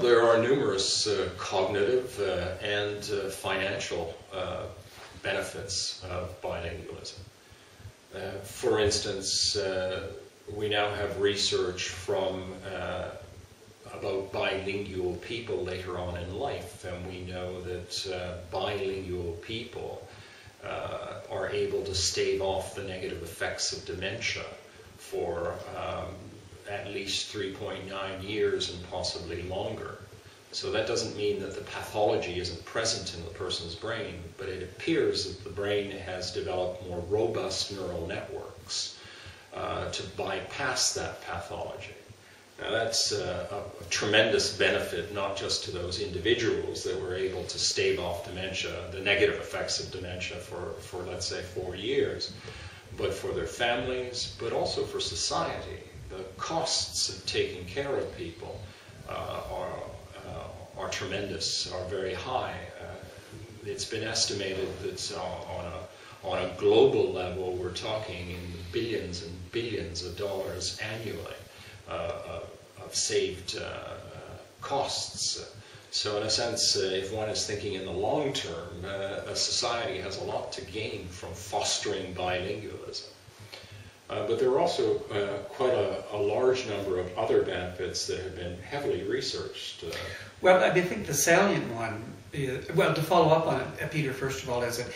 there are numerous cognitive and financial benefits of bilingualism. For instance, we now have research from about bilingual people later on in life, and we know that bilingual people are able to stave off the negative effects of dementia for at least 3.9 years and possibly longer. So that doesn't mean that the pathology isn't present in the person's brain, but it appears that the brain has developed more robust neural networks to bypass that pathology. Now that's a tremendous benefit, not just to those individuals that were able to stave off dementia, the negative effects of dementia for let's say 4 years, but for their families, but also for society. The costs of taking care of people are tremendous, are very high. It's been estimated that on a global level, we're talking in billions and billions of dollars annually of saved costs. So in a sense, if one is thinking in the long term, a society has a lot to gain from fostering bilingualism. But there are also quite a large number of other benefits that have been heavily researched. Well, I think the salient one, well, to follow up on it, Peter, first of all, is that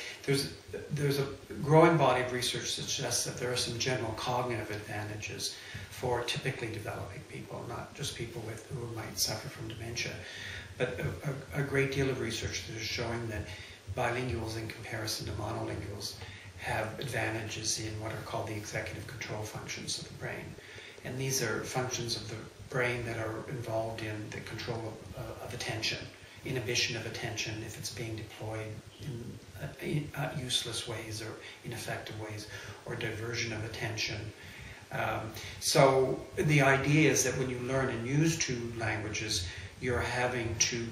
there's a growing body of research that suggests that there are some general cognitive advantages for typically developing people, not just people who might suffer from dementia, but a great deal of research that is showing that bilinguals in comparison to monolinguals have advantages in what are called the executive control functions of the brain. And these are functions of the brain that are involved in the control of attention, inhibition of attention if it's being deployed in useless ways or ineffective ways, or diversion of attention. So the idea is that when you learn and use two languages, you're having to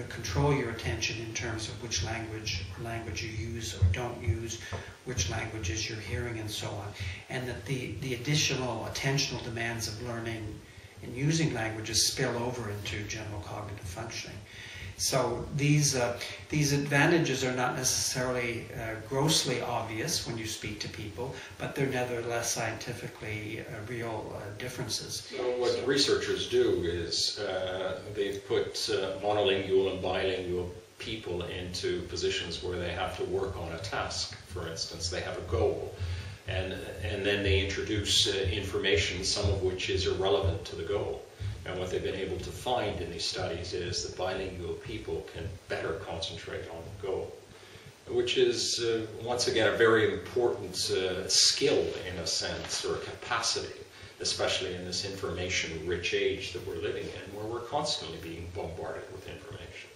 control your attention in terms of which language you use or don't use, which languages you're hearing, and so on. And that the additional attentional demands of learning and using languages spill over into general cognitive functioning. So these advantages are not necessarily grossly obvious when you speak to people, but they're nevertheless scientifically real differences. So what researchers do is they've put monolingual and bilingual people into positions where they have to work on a task. For instance, they have a goal, and then they introduce information, some of which is irrelevant to the goal. And what they've been able to find in these studies is that bilingual people can better concentrate on the goal, which is, once again, a very important skill, in a sense, or capacity, especially in this information-rich age that we're living in, where we're constantly being bombarded with information.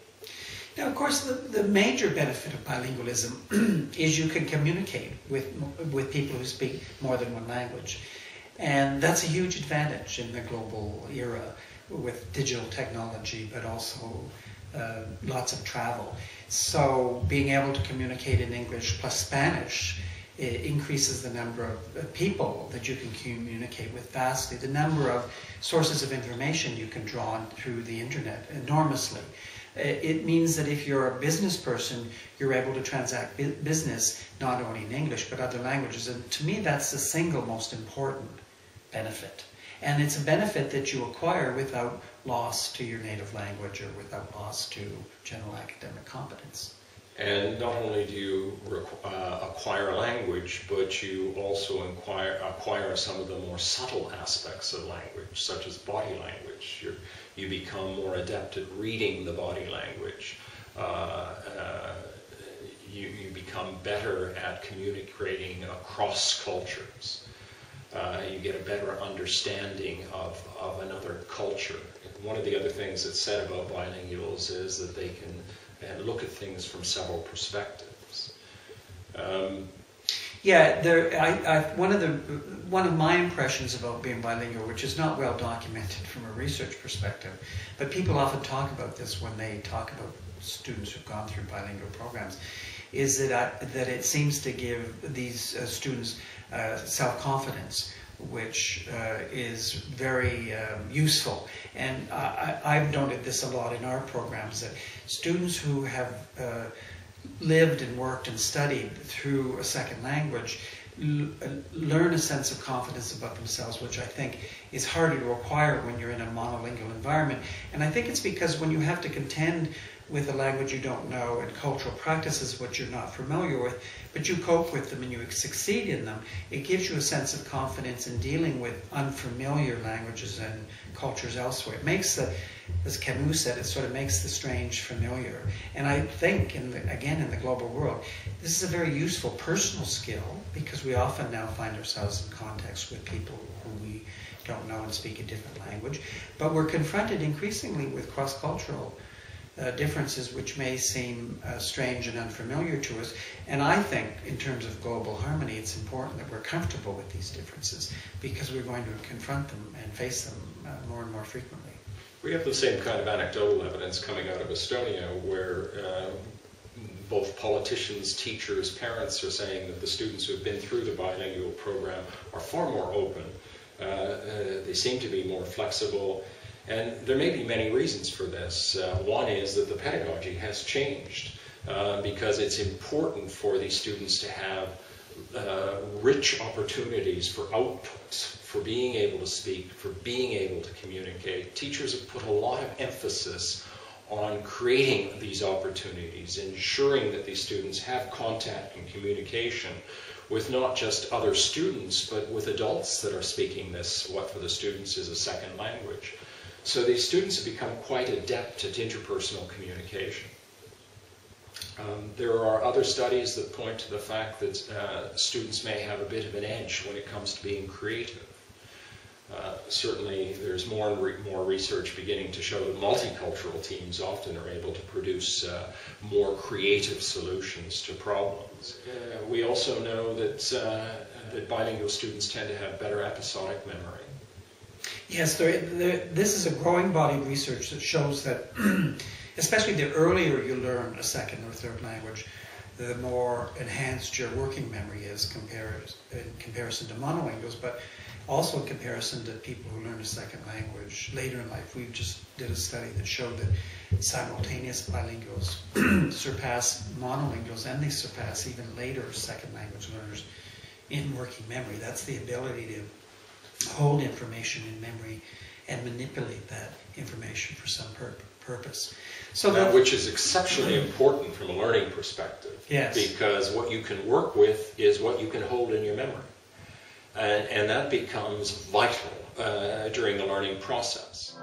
Now, of course, the major benefit of bilingualism is you can communicate with people who speak more than one language. And that's a huge advantage in the global era with digital technology, but also lots of travel. So being able to communicate in English plus Spanish increases the number of people that you can communicate with vastly. The number of sources of information you can draw on through the internet enormously. It means that if you're a business person, you're able to transact business not only in English but other languages. And to me, that's the single most important benefit. And it's a benefit that you acquire without loss to your native language or without loss to general academic competence. And not only do you acquire a language, but you also acquire some of the more subtle aspects of language, such as body language. You become more adept at reading the body language. You become better at communicating across cultures. You get a better understanding of another culture. One of the other things that's said about bilinguals is that they can look at things from several perspectives. One of my impressions about being bilingual, which is not well documented from a research perspective, but people often talk about this when they talk about students who've gone through bilingual programs, is that it seems to give these students self-confidence which is very useful. And I've noted this a lot in our programs, that students who have lived and worked and studied through a second language learn a sense of confidence about themselves, which I think is harder to acquire when you're in a monolingual environment. And I think it's because when you have to contend with a language you don't know and cultural practices which you're not familiar with, but you cope with them and you succeed in them, it gives you a sense of confidence in dealing with unfamiliar languages and cultures elsewhere. It makes the, as Camus said, it sort of makes the strange familiar. And I think, again, in the global world, this is a very useful personal skill, because we often now find ourselves in context with people who we don't know and speak a different language. But we're confronted increasingly with cross-cultural differences which may seem strange and unfamiliar to us. And I think, in terms of global harmony, it's important that we're comfortable with these differences, because we're going to confront them and face them more and more frequently. We have the same kind of anecdotal evidence coming out of Estonia, where both politicians, teachers, parents are saying that the students who have been through the bilingual program are far more open. They seem to be more flexible. And there may be many reasons for this. One is that the pedagogy has changed, because it's important for these students to have rich opportunities for outputs, for being able to speak, for being able to communicate. Teachers have put a lot of emphasis on creating these opportunities, ensuring that these students have contact and communication with not just other students, but with adults that are speaking this, what for the students is a second language. So these students have become quite adept at interpersonal communication. There are other studies that point to the fact that students may have a bit of an edge when it comes to being creative. Certainly there's more and more research beginning to show that multicultural teams often are able to produce more creative solutions to problems. We also know that, that bilingual students tend to have better episodic memory. Yes, this is a growing body of research that shows that especially the earlier you learn a second or third language, the more enhanced your working memory is in comparison to monolinguals, but also in comparison to people who learn a second language later in life. We just did a study that showed that simultaneous bilinguals surpass monolinguals, and they surpass even later second language learners in working memory. That's the ability to hold information in memory and manipulate that information for some purpose. So that, which is exceptionally important from a learning perspective. Yes. Because what you can work with is what you can hold in your memory. And that becomes vital during the learning process.